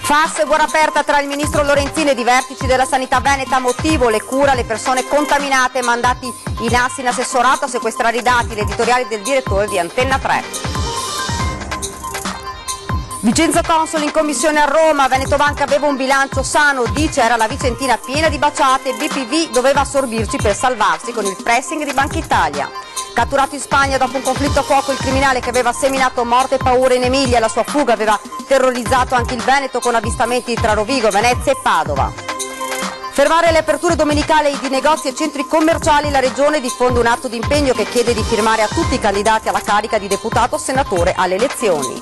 FAS, guerra aperta tra il ministro Lorenzin ed i vertici della sanità veneta, motivo le cure alle persone contaminate, mandati i NAS in assessorato a sequestrare i dati, l'editoriale del direttore di Antenna 3. Vincenzo Consoli in commissione a Roma, Veneto Banca aveva un bilancio sano, dice era la Vicentina piena di baciate, BPV doveva assorbirci per salvarsi con il pressing di Banca Italia. Catturato in Spagna dopo un conflitto a fuoco il criminale che aveva seminato morte e paura in Emilia, la sua fuga aveva terrorizzato anche il Veneto con avvistamenti tra Rovigo, Venezia e Padova. Fermare le aperture domenicali di negozi e centri commerciali, la Regione diffonde un atto di impegno che chiede di firmare a tutti i candidati alla carica di deputato o senatore alle elezioni.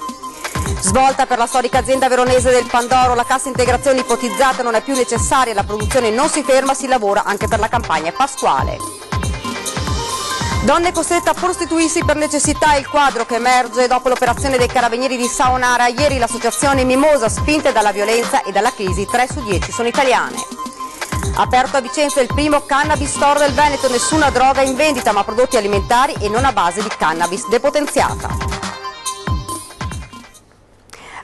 Svolta per la storica azienda veronese del Pandoro, la cassa integrazione ipotizzata non è più necessaria, la produzione non si ferma, si lavora anche per la campagna pasquale. Donne costrette a prostituirsi per necessità è il quadro che emerge dopo l'operazione dei carabinieri di Saonara. Ieri l'associazione Mimosa, spinte dalla violenza e dalla crisi, 3 su 10 sono italiane. Aperto a Vicenza il primo cannabis store del Veneto, nessuna droga in vendita ma prodotti alimentari e non a base di cannabis depotenziata.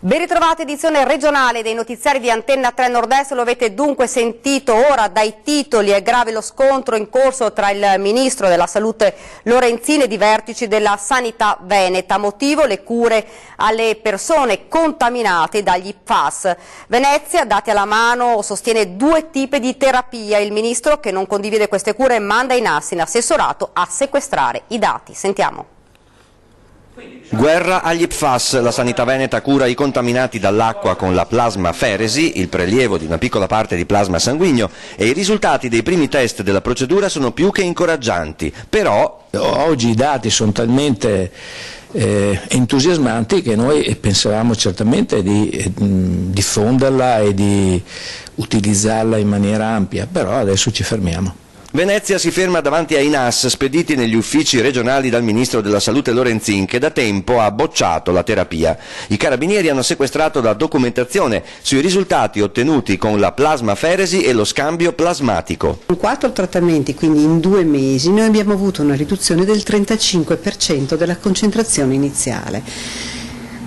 Ben ritrovata, edizione regionale dei notiziari di Antenna 3 Nord-Est, lo avete dunque sentito ora dai titoli, è grave lo scontro in corso tra il ministro della salute Lorenzin ed i vertici della sanità veneta, motivo le cure alle persone contaminate dagli PFAS. Venezia, dati alla mano, sostiene 2 tipi di terapia, il ministro che non condivide queste cure manda i NAS in assessorato a sequestrare i dati. Sentiamo. Guerra agli PFAS, la sanità veneta cura i contaminati dall'acqua con la plasmaferesi, il prelievo di una piccola parte di plasma sanguigno, e i risultati dei primi test della procedura sono più che incoraggianti, però oggi i dati sono talmente entusiasmanti che noi pensavamo certamente di diffonderla e di utilizzarla in maniera ampia, però adesso ci fermiamo. Venezia si ferma davanti ai NAS spediti negli uffici regionali dal ministro della salute Lorenzin, che da tempo ha bocciato la terapia. I carabinieri hanno sequestrato la documentazione sui risultati ottenuti con la plasmaferesi e lo scambio plasmatico. Con 4 trattamenti, quindi in 2 mesi, noi abbiamo avuto una riduzione del 35% della concentrazione iniziale.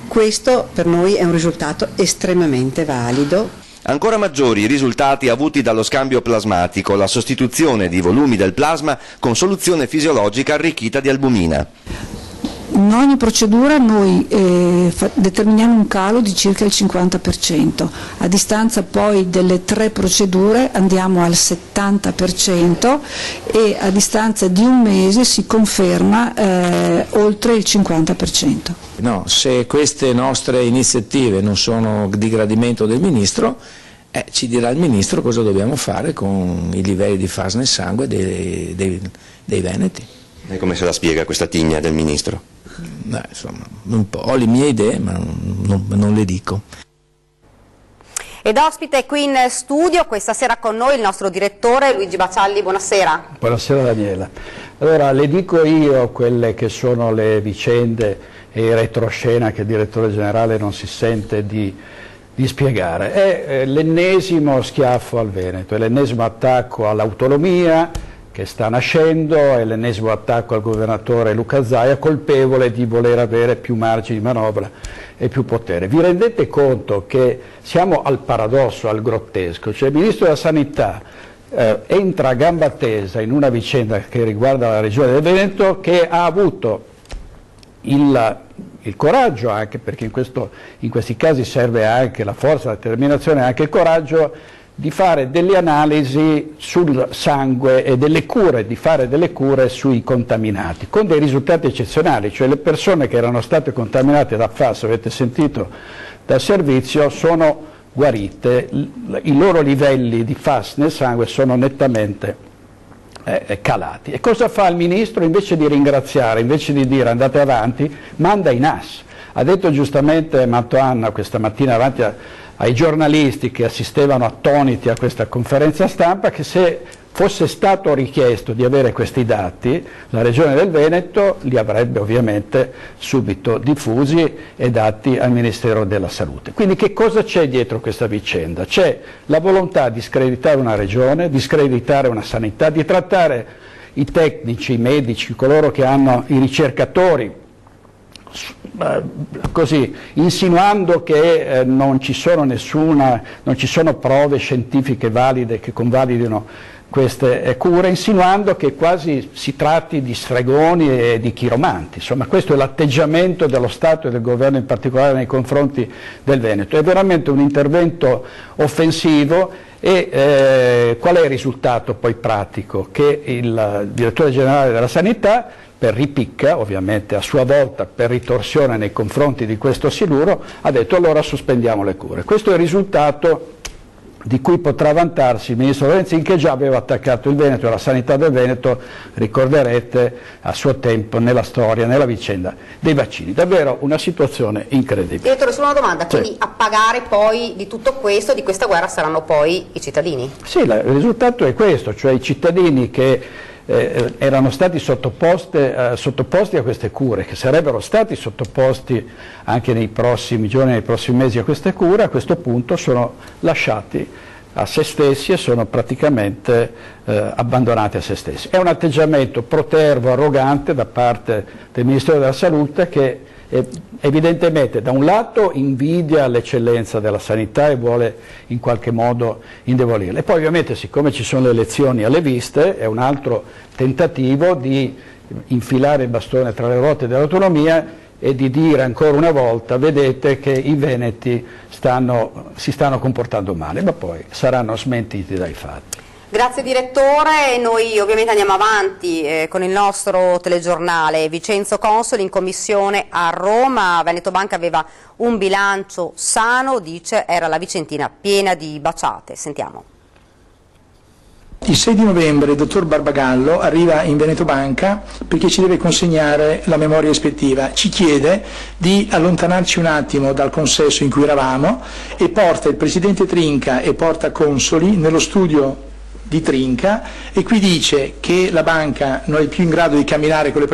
Questo per noi è un risultato estremamente valido. Ancora maggiori i risultati avuti dallo scambio plasmatico, la sostituzione di volumi del plasma con soluzione fisiologica arricchita di albumina. In ogni procedura noi determiniamo un calo di circa il 50%, a distanza poi delle 3 procedure andiamo al 70% e a distanza di un mese si conferma oltre il 50%. No, se queste nostre iniziative non sono di gradimento del Ministro, ci dirà il Ministro cosa dobbiamo fare con i livelli di FAS nel sangue dei veneti. E come se la spiega questa tigna del Ministro? Insomma, un po', ho le mie idee ma non le dico. Ed ospite qui in studio questa sera con noi il nostro direttore Luigi Bacialli, buonasera. Buonasera Daniela. Allora le dico io quelle che sono le vicende e il retroscena che il direttore generale non si sente di spiegare. È l'ennesimo schiaffo al Veneto, è l'ennesimo attacco all'autonomia che sta nascendo, è l'ennesimo attacco al governatore Luca Zaia, colpevole di voler avere più margini di manovra e più potere. Vi rendete conto che siamo al paradosso, al grottesco, cioè il Ministro della Sanità entra a gamba tesa in una vicenda che riguarda la Regione del Veneto, che ha avuto il coraggio, anche perché in questi casi serve anche la forza, la determinazione e anche il coraggio, di fare delle analisi sul sangue e delle cure, di fare delle cure sui contaminati, con dei risultati eccezionali, cioè le persone che erano state contaminate da FAS, avete sentito dal servizio, sono guarite, i loro livelli di FAS nel sangue sono nettamente calati. E cosa fa il Ministro? Invece di ringraziare, invece di dire andate avanti, manda i NAS. Ha detto giustamente Mantoanna questa mattina davanti ai giornalisti che assistevano attoniti a questa conferenza stampa, che se fosse stato richiesto di avere questi dati, la Regione del Veneto li avrebbe ovviamente subito diffusi e dati al Ministero della Salute. Quindi che cosa c'è dietro questa vicenda? C'è la volontà di screditare una regione, di screditare una sanità, di trattare i tecnici, i medici, coloro che hanno i ricercatori così, insinuando che non ci sono prove scientifiche valide che convalidino queste cure, insinuando che quasi si tratti di stregoni e di chiromanti. Insomma, questo è l'atteggiamento dello Stato e del governo in particolare nei confronti del Veneto. È veramente un intervento offensivo e qual è il risultato poi pratico? Che il direttore generale della Sanità, per ripicca, ovviamente a sua volta per ritorsione nei confronti di questo siluro, ha detto allora sospendiamo le cure. Questo è il risultato di cui potrà vantarsi il ministro Lorenzin, che già aveva attaccato il Veneto e la sanità del Veneto, ricorderete, a suo tempo nella storia, nella vicenda dei vaccini. Davvero una situazione incredibile. Direttore, solo una domanda, quindi sì. A pagare poi di tutto questo, di questa guerra, saranno poi i cittadini? Sì, il risultato è questo, cioè i cittadini che erano stati sottoposti a queste cure, che sarebbero stati sottoposti anche nei prossimi giorni, nei prossimi mesi a queste cure, a questo punto sono lasciati a se stessi e sono praticamente abbandonati a se stessi. È un atteggiamento protervo, arrogante da parte del Ministero della Salute, che evidentemente da un lato invidia l'eccellenza della sanità e vuole in qualche modo indebolirla, e poi ovviamente, siccome ci sono le elezioni alle viste, è un altro tentativo di infilare il bastone tra le ruote dell'autonomia e di dire ancora una volta: vedete che i veneti si stanno comportando male, ma poi saranno smentiti dai fatti. Grazie direttore, noi ovviamente andiamo avanti con il nostro telegiornale. Vincenzo Consoli in commissione a Roma, Veneto Banca aveva un bilancio sano, dice, era la Vicentina piena di baciate. Sentiamo. Il 6 di novembre il dottor Barbagallo arriva in Veneto Banca perché ci deve consegnare la memoria ispettiva, ci chiede di allontanarci un attimo dal consesso in cui eravamo e porta il presidente Trinca e porta Consoli nello studio di Trinca, e qui dice che la banca non è più in grado di camminare con le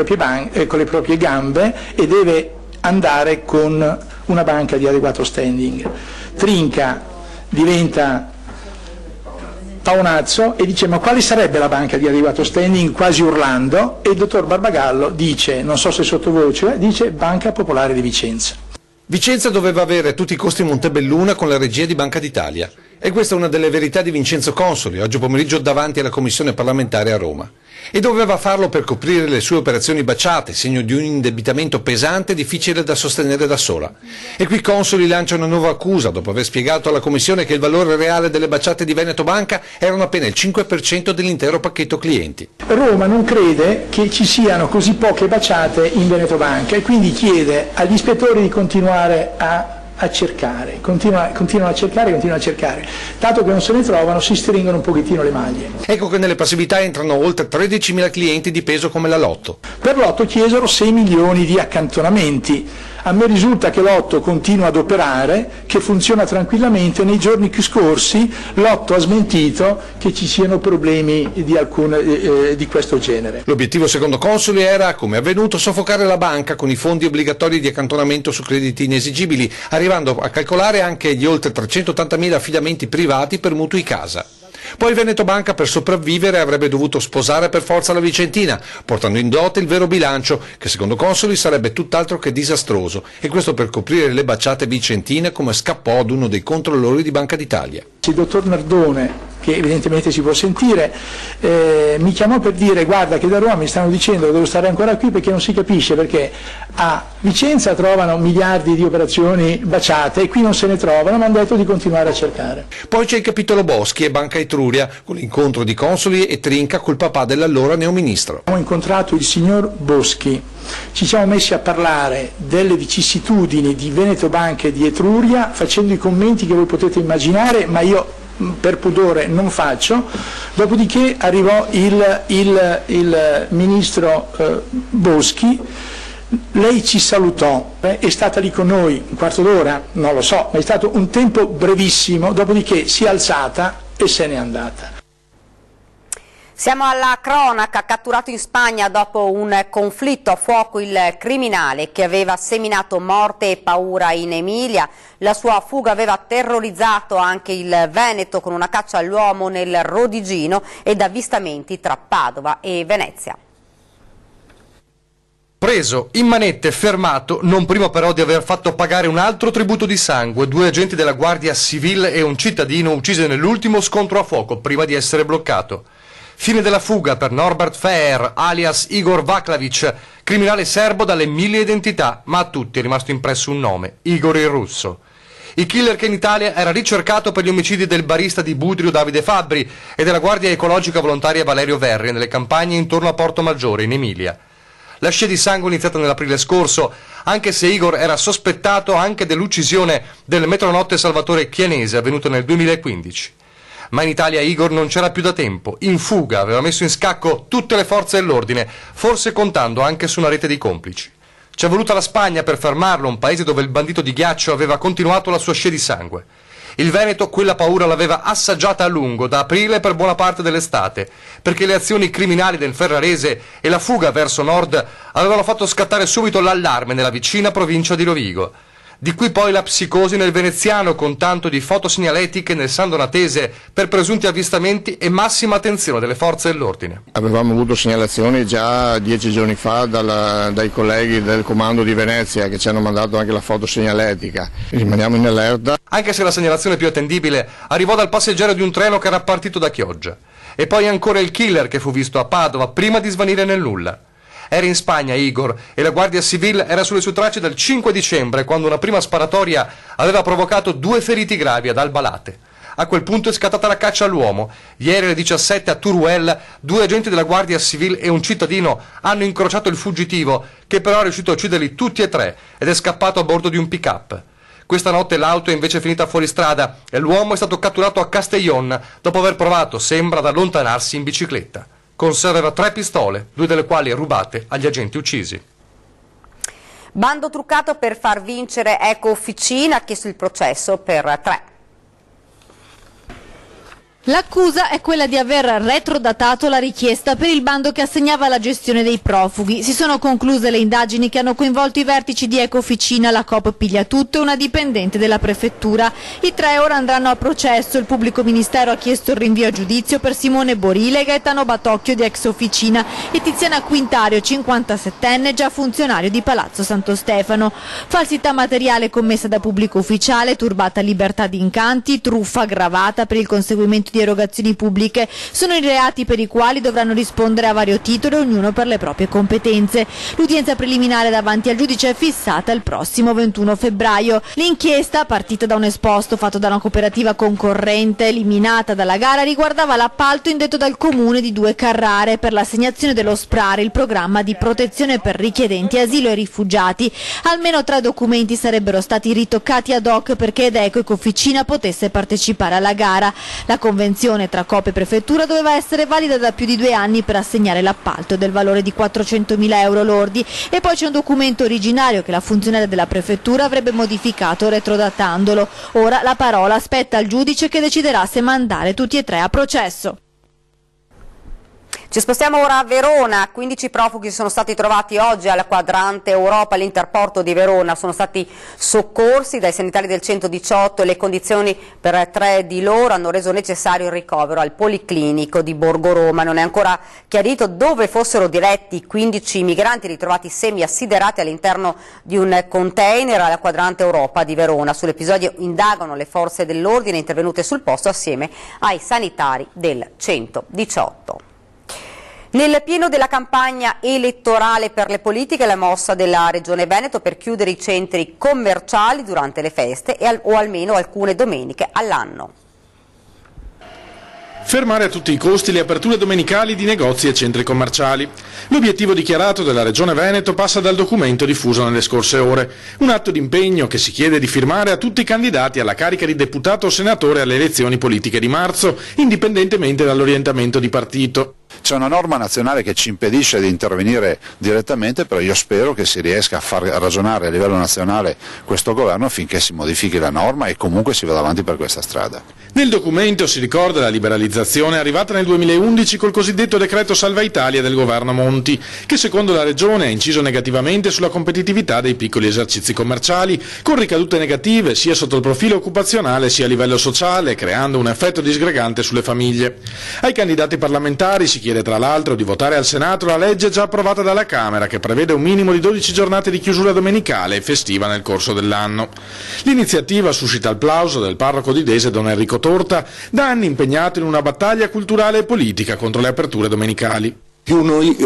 proprie gambe e deve andare con una banca di adeguato standing. Trinca diventa paonazzo e dice: ma quale sarebbe la banca di adeguato standing, quasi urlando, e il dottor Barbagallo dice, non so se sottovoce, dice Banca Popolare di Vicenza. Vicenza doveva avere a tutti i costi Montebelluna con la regia di Banca d'Italia. E questa è una delle verità di Vincenzo Consoli, oggi pomeriggio davanti alla commissione parlamentare a Roma. E doveva farlo per coprire le sue operazioni baciate, segno di un indebitamento pesante e difficile da sostenere da sola. E qui Consoli lancia una nuova accusa, dopo aver spiegato alla Commissione che il valore reale delle baciate di Veneto Banca erano appena il 5% dell'intero pacchetto clienti. Roma non crede che ci siano così poche baciate in Veneto Banca e quindi chiede agli ispettori di continuare a cercare, continuano a cercare, dato che non se ne trovano si stringono un pochettino le maglie. Ecco che nelle passività entrano oltre 13.000 clienti di peso come la Lotto. Per Lotto chiesero 6 milioni di accantonamenti. A me risulta che Lotto continua ad operare, che funziona tranquillamente. Nei giorni scorsi Lotto ha smentito che ci siano problemi di questo genere. L'obiettivo, secondo Consoli, era, come è avvenuto, soffocare la banca con i fondi obbligatori di accantonamento su crediti inesigibili, arrivando a calcolare anche gli oltre 380.000 affidamenti privati per mutui casa. Poi Veneto Banca, per sopravvivere, avrebbe dovuto sposare per forza la Vicentina, portando in dote il vero bilancio, che secondo Consoli sarebbe tutt'altro che disastroso, e questo per coprire le baciate vicentine, come scappò ad uno dei controllori di Banca d'Italia. Il dottor Nardone, che evidentemente si può sentire, mi chiamò per dire: guarda che da Roma mi stanno dicendo che devo stare ancora qui perché non si capisce, perché a Vicenza trovano miliardi di operazioni baciate e qui non se ne trovano, mi hanno detto di continuare a cercare. Poi c'è il capitolo Boschi e Banca Etruria, con l'incontro di Consoli e Trinca col papà dell'allora neoministro. Abbiamo incontrato il signor Boschi, ci siamo messi a parlare delle vicissitudini di Veneto Banca e di Etruria, facendo i commenti che voi potete immaginare, ma io per pudore non faccio. Dopodiché arrivò il ministro Boschi, lei ci salutò, è stata lì con noi un quarto d'ora, non lo so, ma è stato un tempo brevissimo, dopodiché si è alzata e se n'è andata. Siamo alla cronaca. Catturato in Spagna dopo un conflitto a fuoco il criminale che aveva seminato morte e paura in Emilia. La sua fuga aveva terrorizzato anche il Veneto, con una caccia all'uomo nel Rodigino ed avvistamenti tra Padova e Venezia. Preso, in manette, fermato, non prima però di aver fatto pagare un altro tributo di sangue, 2 agenti della Guardia Civile e un cittadino uccisi nell'ultimo scontro a fuoco prima di essere bloccato. Fine della fuga per Norbert Feher, alias Igor Vaklavic, criminale serbo dalle 1000 identità, ma a tutti è rimasto impresso un nome, Igor il Russo. Il killer che in Italia era ricercato per gli omicidi del barista di Budrio Davide Fabbri e della Guardia Ecologica Volontaria Valerio Verri nelle campagne intorno a Porto Maggiore, in Emilia. La scia di sangue è iniziata nell'aprile scorso, anche se Igor era sospettato anche dell'uccisione del metronotte Salvatore Chianese, avvenuto nel 2015. Ma in Italia Igor non c'era più da tempo, in fuga, aveva messo in scacco tutte le forze dell'ordine, forse contando anche su una rete di complici. Ci è voluta la Spagna per fermarlo, un paese dove il bandito di ghiaccio aveva continuato la sua scia di sangue. Il Veneto quella paura l'aveva assaggiata a lungo, da aprile per buona parte dell'estate, perché le azioni criminali del Ferrarese e la fuga verso nord avevano fatto scattare subito l'allarme nella vicina provincia di Rovigo. Di qui poi la psicosi nel veneziano con tanto di fotosegnaletiche nel San Donatese per presunti avvistamenti e massima attenzione delle forze dell'ordine. Avevamo avuto segnalazioni già 10 giorni fa dai colleghi del comando di Venezia che ci hanno mandato anche la fotosegnaletica. Rimaniamo in allerta. Anche se la segnalazione più attendibile arrivò dal passeggero di un treno che era partito da Chioggia. E poi ancora il killer che fu visto a Padova prima di svanire nel nulla. Era in Spagna Igor e la Guardia Civile era sulle sue tracce dal 5 dicembre quando una prima sparatoria aveva provocato 2 feriti gravi ad Albalate. A quel punto è scattata la caccia all'uomo. Ieri alle 17 a Teruel 2 agenti della Guardia Civile e un cittadino hanno incrociato il fuggitivo che però è riuscito a ucciderli tutti e 3 ed è scappato a bordo di un pick-up. Questa notte l'auto è invece finita fuori strada e l'uomo è stato catturato a Castellón dopo aver provato, sembra, ad allontanarsi in bicicletta. Conserva 3 pistole, 2 delle quali rubate agli agenti uccisi. Bando truccato per far vincere Eco Officina, ha chiesto il processo per 3. L'accusa è quella di aver retrodatato la richiesta per il bando che assegnava la gestione dei profughi. Si sono concluse le indagini che hanno coinvolto i vertici di Eco Officina, la Coop Pigliatutto e una dipendente della prefettura. I 3 ora andranno a processo. Il pubblico ministero ha chiesto il rinvio a giudizio per Simone Borile, Gaetano Batocchio di Ex Officina e Tiziana Quintario, 57enne, già funzionario di Palazzo Santo Stefano. Falsità materiale commessa da pubblico ufficiale, turbata libertà di incanti, truffa aggravata per il conseguimento di erogazioni pubbliche sono i reati per i quali dovranno rispondere a vario titolo, ognuno per le proprie competenze. L'udienza preliminare davanti al giudice è fissata il prossimo 21 febbraio. L'inchiesta, partita da un esposto fatto da una cooperativa concorrente eliminata dalla gara, riguardava l'appalto indetto dal comune di 2 Carrare per l'assegnazione dello SPRAR, il programma di protezione per richiedenti asilo e rifugiati. Almeno 3 documenti sarebbero stati ritoccati ad hoc perché Edeco e Officina potesse partecipare alla gara. La convenzione tra Coop e Prefettura doveva essere valida da più di 2 anni per assegnare l'appalto del valore di 400.000 euro lordi e poi c'è un documento originario che la funzionaria della Prefettura avrebbe modificato retrodatandolo. Ora la parola spetta al giudice che deciderà se mandare tutti e 3 a processo. Ci spostiamo ora a Verona. 15 profughi sono stati trovati oggi al quadrante Europa all'interporto di Verona, sono stati soccorsi dai sanitari del 118 e le condizioni per 3 di loro hanno reso necessario il ricovero al Policlinico di Borgo Roma. Non è ancora chiarito dove fossero diretti i 15 migranti ritrovati semi-assiderati all'interno di un container al quadrante Europa di Verona. Sull'episodio indagano le forze dell'ordine intervenute sul posto assieme ai sanitari del 118. Nel pieno della campagna elettorale per le politiche, la mossa della Regione Veneto per chiudere i centri commerciali durante le feste o almeno alcune domeniche all'anno. Fermare a tutti i costi le aperture domenicali di negozi e centri commerciali. L'obiettivo dichiarato della Regione Veneto passa dal documento diffuso nelle scorse ore, un atto d'impegno che si chiede di firmare a tutti i candidati alla carica di deputato o senatore alle elezioni politiche di marzo, indipendentemente dall'orientamento di partito. C'è una norma nazionale che ci impedisce di intervenire direttamente, però io spero che si riesca a far ragionare a livello nazionale questo governo affinché si modifichi la norma e comunque si vada avanti per questa strada. Nel documento si ricorda la liberalizzazione arrivata nel 2011 col cosiddetto decreto Salva Italia del governo Monti, che secondo la Regione ha inciso negativamente sulla competitività dei piccoli esercizi commerciali, con ricadute negative sia sotto il profilo occupazionale sia a livello sociale, creando un effetto disgregante sulle famiglie. Ai candidati parlamentari si si chiede tra l'altro di votare al Senato la legge già approvata dalla Camera che prevede un minimo di 12 giornate di chiusura domenicale e festiva nel corso dell'anno. L'iniziativa suscita il plauso del parroco di Dese Don Enrico Torta, da anni impegnato in una battaglia culturale e politica contro le aperture domenicali. Più noi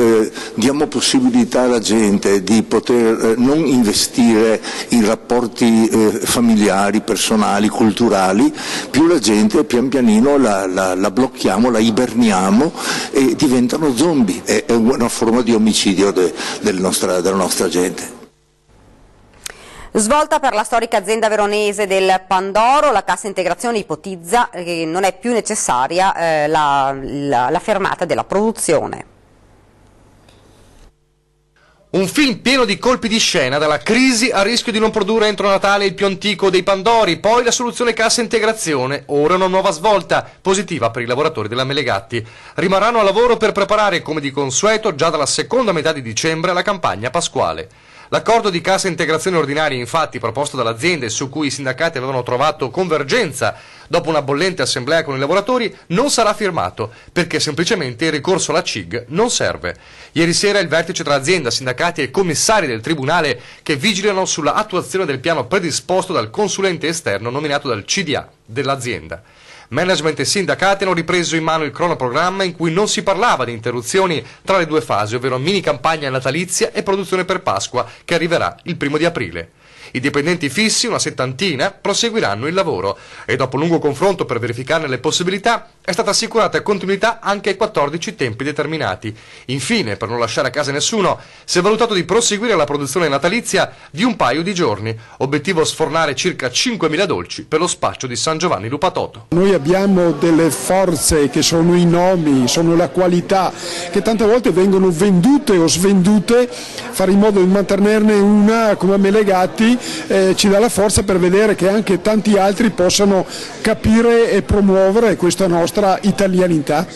diamo possibilità alla gente di poter non investire in rapporti familiari, personali, culturali, più la gente pian pianino la blocchiamo, la iberniamo e diventano zombie. È una forma di omicidio della nostra gente. Svolta per la storica azienda veronese del Pandoro, la cassa integrazione ipotizza che non è più necessaria la fermata della produzione. Un film pieno di colpi di scena, dalla crisi a rischio di non produrre entro Natale il più antico dei Pandori, poi la soluzione cassa integrazione, ora una nuova svolta, positiva per i lavoratori della Melegatti. Rimarranno a lavoro per preparare, come di consueto, già dalla seconda metà di dicembre la campagna pasquale. L'accordo di cassa integrazione ordinaria, infatti, proposto dall'azienda e su cui i sindacati avevano trovato convergenza dopo una bollente assemblea con i lavoratori, non sarà firmato, perché semplicemente il ricorso alla CIG non serve. Ieri sera il vertice tra azienda, sindacati e commissari del Tribunale che vigilano sulla attuazione del piano predisposto dal consulente esterno nominato dal CDA dell'azienda. Management e sindacati hanno ripreso in mano il cronoprogramma in cui non si parlava di interruzioni tra le due fasi, ovvero mini campagna natalizia e produzione per Pasqua, che arriverà il 1° di aprile. I dipendenti fissi, una settantina, proseguiranno il lavoro e dopo un lungo confronto per verificarne le possibilità è stata assicurata continuità anche ai 14 tempi determinati. Infine, per non lasciare a casa nessuno, si è valutato di proseguire la produzione natalizia di un paio di giorni. Obiettivo sfornare circa 5.000 dolci per lo spaccio di San Giovanni Lupatoto. Noi abbiamo delle forze che sono i nomi, sono la qualità, che tante volte vengono vendute o svendute. Fare in modo di mantenerne una come Melegatti ci dà la forza per vedere che anche tanti altri possano capire e promuovere questa nostra italianità.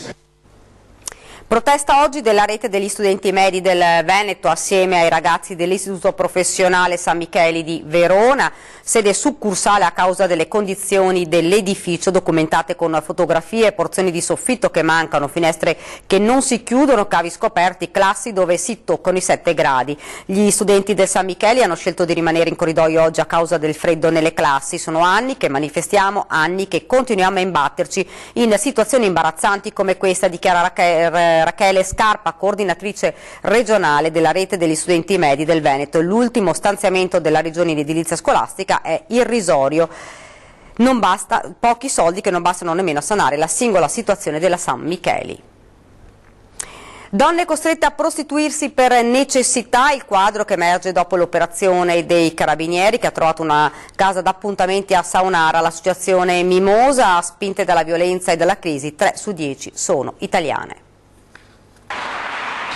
Protesta oggi della rete degli studenti medi del Veneto assieme ai ragazzi dell'Istituto Professionale San Micheli di Verona, sede succursale a causa delle condizioni dell'edificio documentate con fotografie, porzioni di soffitto che mancano, finestre che non si chiudono, cavi scoperti, classi dove si toccano i 7 gradi. Gli studenti del San Micheli hanno scelto di rimanere in corridoio oggi a causa del freddo nelle classi. Sono anni che manifestiamo, anni che continuiamo a imbatterci in situazioni imbarazzanti come questa, dichiara Rachele Scarpa, coordinatrice regionale della rete degli studenti medi del Veneto. L'ultimo stanziamento della regione in edilizia scolastica è irrisorio, non basta, pochi soldi che non bastano nemmeno a sanare la singola situazione della San Micheli. Donne costrette a prostituirsi per necessità, il quadro che emerge dopo l'operazione dei Carabinieri che ha trovato una casa d'appuntamenti a Saonara. L'associazione Mimosa, spinte dalla violenza e dalla crisi, 3 su 10 sono italiane.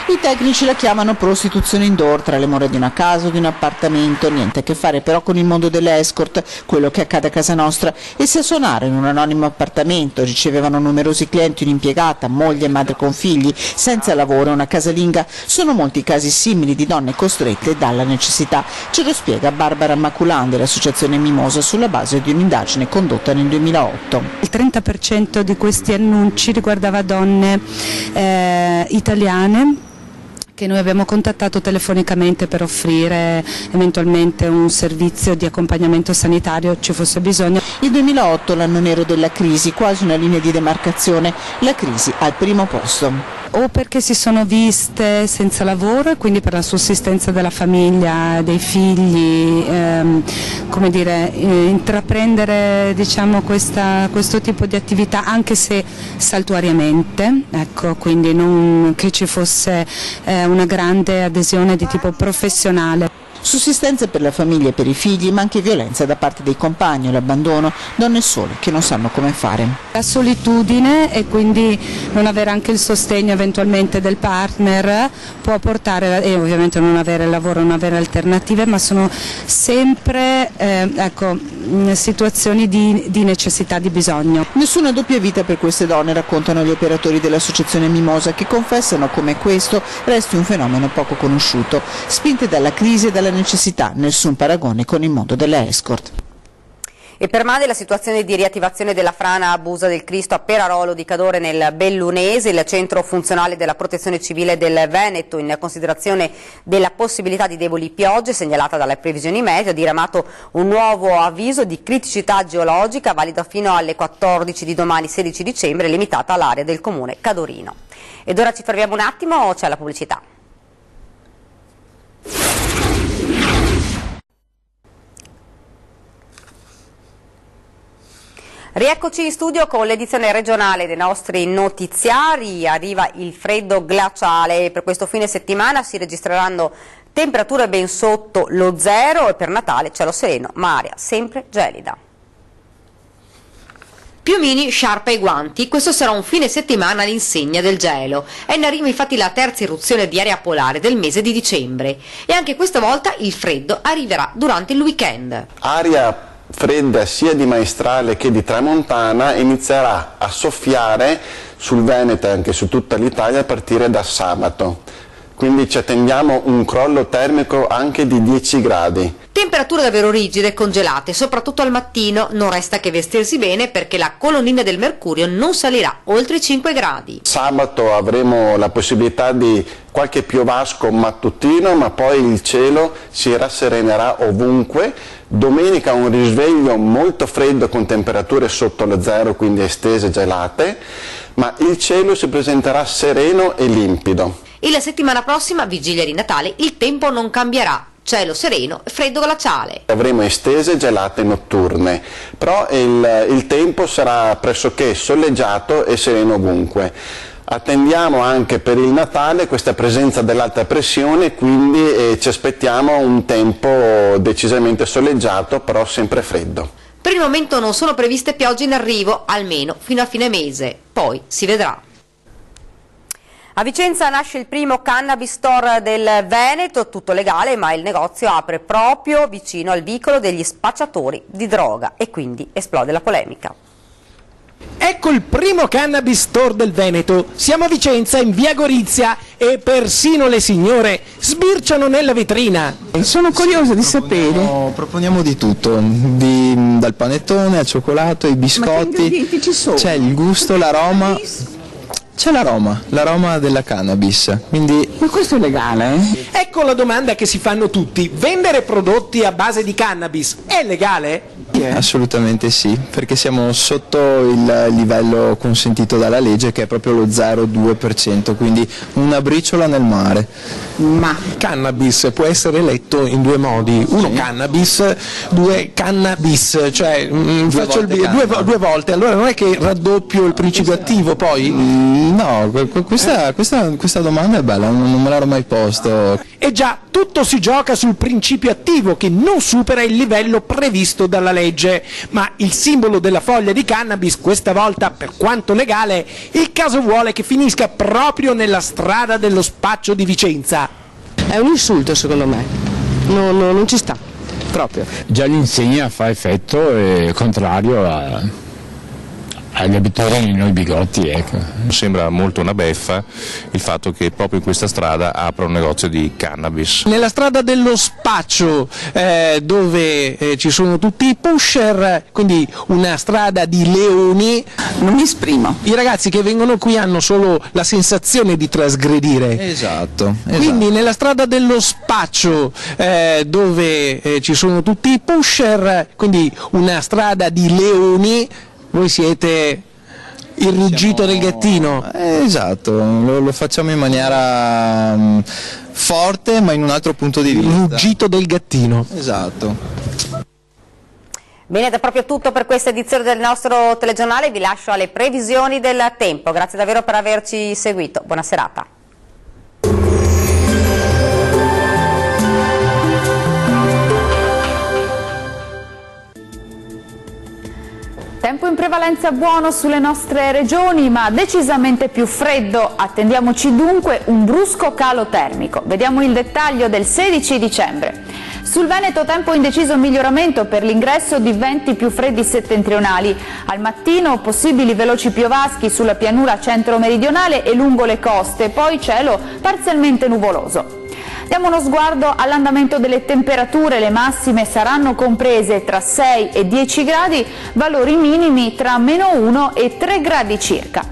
I tecnici la chiamano prostituzione indoor, tra le mura di una casa o di un appartamento, niente a che fare però con il mondo delle escort, quello che accade a casa nostra. E se a suonare in un anonimo appartamento ricevevano numerosi clienti, un'impiegata, moglie e madre con figli, senza lavoro e una casalinga, sono molti i casi simili di donne costrette dalla necessità. Ce lo spiega Barbara Maculan dell'associazione Mimosa sulla base di un'indagine condotta nel 2008. Il 30% di questi annunci riguardava donne italiane che noi abbiamo contattato telefonicamente per offrire eventualmente un servizio di accompagnamento sanitario ci fosse bisogno. Il 2008, l'anno nero della crisi, quasi una linea di demarcazione, la crisi al primo posto. O perché si sono viste senza lavoro e quindi per la sussistenza della famiglia, dei figli, come dire, intraprendere diciamo, questo tipo di attività anche se saltuariamente, ecco, quindi non che ci fosse una grande adesione di tipo professionale. Sussistenza per la famiglia e per i figli, ma anche violenza da parte dei compagni, l'abbandono, donne sole che non sanno come fare. La solitudine e quindi non avere anche il sostegno eventualmente del partner può portare, e ovviamente non avere lavoro, non avere alternative, ma sono sempre situazioni di necessità, di bisogno. Nessuna doppia vita per queste donne, raccontano gli operatori dell'associazione Mimosa, che confessano come questo resti un fenomeno poco… Spinte dalla crisi e dalla necessità, nessun paragone con il mondo delle escort. E permane la situazione di riattivazione della frana a Busa del Cristo a Perarolo di Cadore nel Bellunese. Il centro funzionale della Protezione Civile del Veneto, in considerazione della possibilità di deboli piogge segnalata dalle previsioni meteo, ha diramato un nuovo avviso di criticità geologica valido fino alle 14 di domani 16 dicembre, limitata all'area del comune cadorino. Ed ora ci fermiamo un attimo, c'è la pubblicità. Rieccoci in studio con l'edizione regionale dei nostri notiziari. Arriva il freddo glaciale. Per questo fine settimana si registreranno temperature ben sotto lo zero e per Natale cielo sereno ma aria sempre gelida. Piumini, sciarpe e guanti, questo sarà un fine settimana all'insegna del gelo. È in arrivo infatti la terza irruzione di area polare del mese di dicembre e anche questa volta il freddo arriverà durante il weekend. Aria fredda sia di maestrale che di tramontana inizierà a soffiare sul Veneto e anche su tutta l'Italia a partire da sabato. Quindi ci attendiamo un crollo termico anche di 10 gradi. Temperature davvero rigide e congelate, soprattutto al mattino. Non resta che vestirsi bene perché la colonnina del mercurio non salirà oltre i 5 gradi. Sabato avremo la possibilità di qualche piovasco mattutino, ma poi il cielo si rasserenerà ovunque. Domenica un risveglio molto freddo con temperature sotto lo zero, quindi estese gelate, ma il cielo si presenterà sereno e limpido. E la settimana prossima, vigilia di Natale, il tempo non cambierà. Cielo sereno e freddo glaciale. Avremo estese gelate notturne, però il tempo sarà pressoché soleggiato e sereno ovunque. Attendiamo anche per il Natale questa presenza dell'alta pressione, quindi ci aspettiamo un tempo decisamente soleggiato, però sempre freddo. Per il momento non sono previste piogge in arrivo, almeno fino a fine mese, poi si vedrà. A Vicenza nasce il primo cannabis store del Veneto, tutto legale, ma il negozio apre proprio vicino al vicolo degli spacciatori di droga e quindi esplode la polemica. Ecco il primo cannabis store del Veneto. Siamo a Vicenza, in via Gorizia, e persino le signore sbirciano nella vetrina. Sono curiosa di sapere. Proponiamo di tutto, dal panettone al cioccolato, ai biscotti. Ma che ingredienti ci sono? C'è il gusto, l'aroma. C'è l'aroma della cannabis, quindi... Ma questo è legale? Ecco la domanda che si fanno tutti: vendere prodotti a base di cannabis è legale? Assolutamente sì, perché siamo sotto il livello consentito dalla legge, che è proprio lo 0,2%, quindi una briciola nel mare. Ma cannabis può essere letto in due modi: uno sì. Cannabis, due cannabis, cioè faccio due volte, allora non è che raddoppio il principio attivo poi? No, questa domanda è bella, non me l'ero mai posto. E già, tutto si gioca sul principio attivo che non supera il livello previsto dalla legge, ma il simbolo della foglia di cannabis, questa volta per quanto legale, il caso vuole che finisca proprio nella strada dello spaccio di Vicenza. È un insulto secondo me, non ci sta, proprio. Già l'insegna fa effetto contrario agli abitudini noi bigotti, ecco. Sembra molto una beffa il fatto che proprio in questa strada apra un negozio di cannabis. Nella strada dello spaccio, dove ci sono tutti i pusher, quindi una strada di leoni. Non mi esprimo. I ragazzi che vengono qui hanno solo la sensazione di trasgredire. Esatto. Quindi nella strada dello spaccio, dove ci sono tutti i pusher, quindi una strada di leoni. Voi siete il ruggito del gattino? Esatto, lo facciamo in maniera forte ma in un altro punto di vista. Il ruggito del gattino. Esatto. Bene, ed è proprio tutto per questa edizione del nostro telegiornale, vi lascio alle previsioni del tempo. Grazie davvero per averci seguito, buona serata. Tempo in prevalenza buono sulle nostre regioni, ma decisamente più freddo. Attendiamoci dunque un brusco calo termico. Vediamo il dettaglio del 16 dicembre. Sul Veneto tempo in deciso miglioramento per l'ingresso di venti più freddi settentrionali. Al mattino possibili veloci piovaschi sulla pianura centro-meridionale e lungo le coste, poi cielo parzialmente nuvoloso. Diamo uno sguardo all'andamento delle temperature, le massime saranno comprese tra 6 e 10 gradi, valori minimi tra -1 e 3 gradi circa.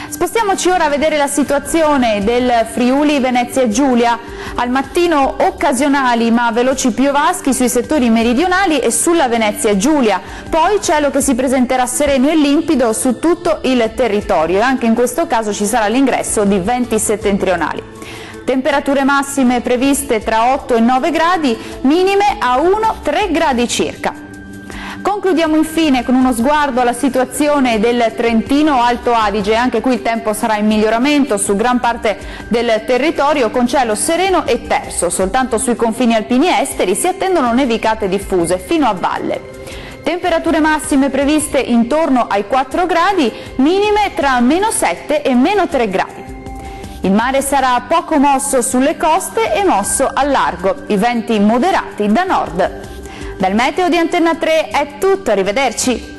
Spostiamoci ora a vedere la situazione del Friuli Venezia Giulia. Al mattino occasionali ma veloci piovaschi sui settori meridionali e sulla Venezia Giulia, poi cielo che si presenterà sereno e limpido su tutto il territorio e anche in questo caso ci sarà l'ingresso di venti settentrionali. Temperature massime previste tra 8 e 9 gradi, minime a 1-3 gradi circa. Concludiamo infine con uno sguardo alla situazione del Trentino Alto Adige. Anche qui il tempo sarà in miglioramento su gran parte del territorio con cielo sereno e terso. Soltanto sui confini alpini esteri si attendono nevicate diffuse fino a valle. Temperature massime previste intorno ai 4 gradi, minime tra -7 e -3 gradi. Il mare sarà poco mosso sulle coste e mosso al largo, i venti moderati da nord. Dal meteo di Antenna 3 è tutto, arrivederci.